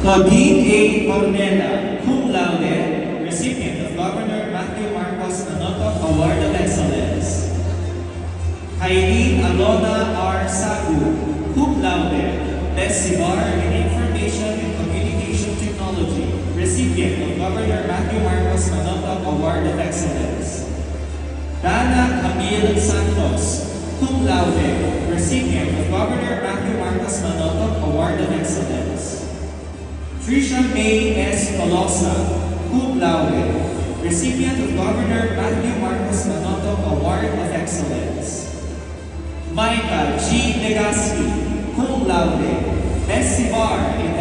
Claudine A. Cornela, cum laude, recipient of Governor Matthew Marcos Manotoc Award of Excellence. Irene Alona R. Sagu, cum laude, Besibar in Information and Communication Technology, recipient of Governor Matthew Marcos Manotoc Award of Excellence. Dana Camille Santos, cum laude, recipient of Governor Matthew Marcos Manotoc Award of Excellence. Trisha May S. Colosa, cum laude, recipient of Governor Matthew Marcos Manotoc Award of Excellence. Micah G. Legaspi, cum laude, Best Civar in